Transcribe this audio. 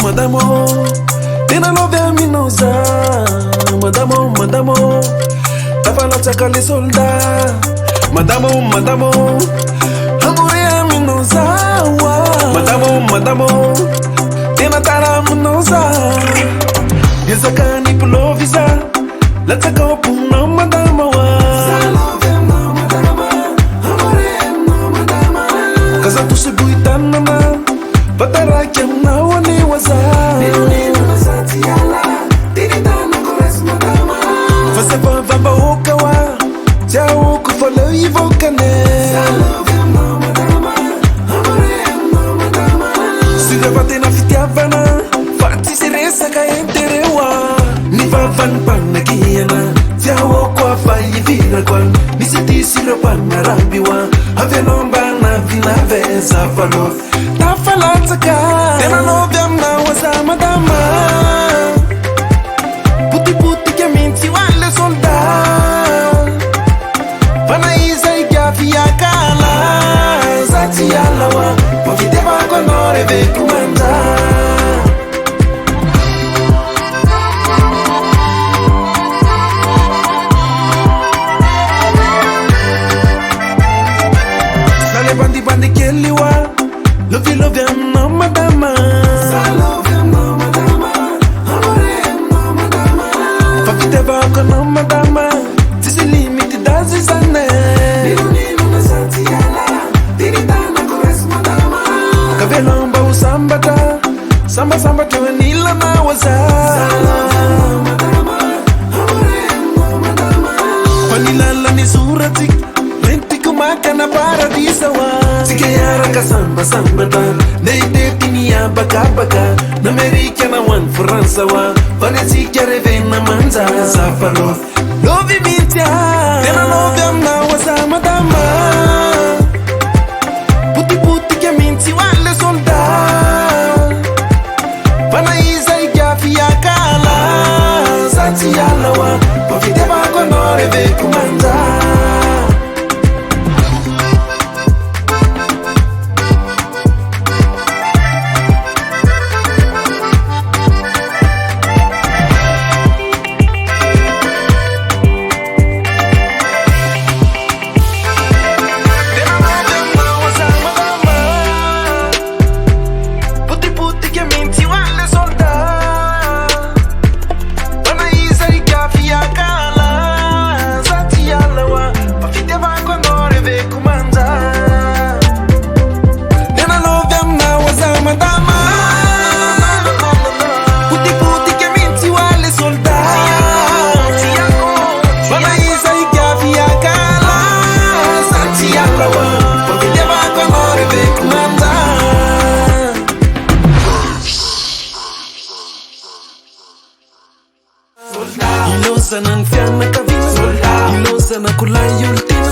madamo, tena lovia minosa. Madamo, tafala chakali solda. Madamo, amore minosa. Madamo, tena tara minosa. Yezakani pulovisa, let's go puna madamo. Kaza tu se buitana na, patara kemna wani waza. Fase vamba okawa, jao kufalo yivokane. Sida vate na fitiavana, fati siresa ka enterewa. Ni vavan panagiana, jao kwa fayi vira kwan. Ni siti siro panarambiwa, avenomba na vina vesa falo. Tafalataka, tena novyam na waza madama. Puti ke minti wale solda. Pana isa ikafia kala. Zati alawa, pokite bako nore ve kumanda. Sale bandi keliwa. Love no madama. Fakite bako no madama. Tisi limiti dazi zane. Kavelomba usambata. Samba tewe nila na waza. Panilala ni surati. Menti kumaka na paradisa wa. Sikayara ka samba ta. Neide pinia baka. Namerika na wan Fransa wa. Vanesi kere vena manza. Safaro. Lovi mintia. Tena loviam na waza madama. Puti ke minti wale solda. Pana isa ikafia kala. Zati alawa. Pofite bako nore ve kumanda. Ilosa nan fiana kavina, ilosa na kulay ultima,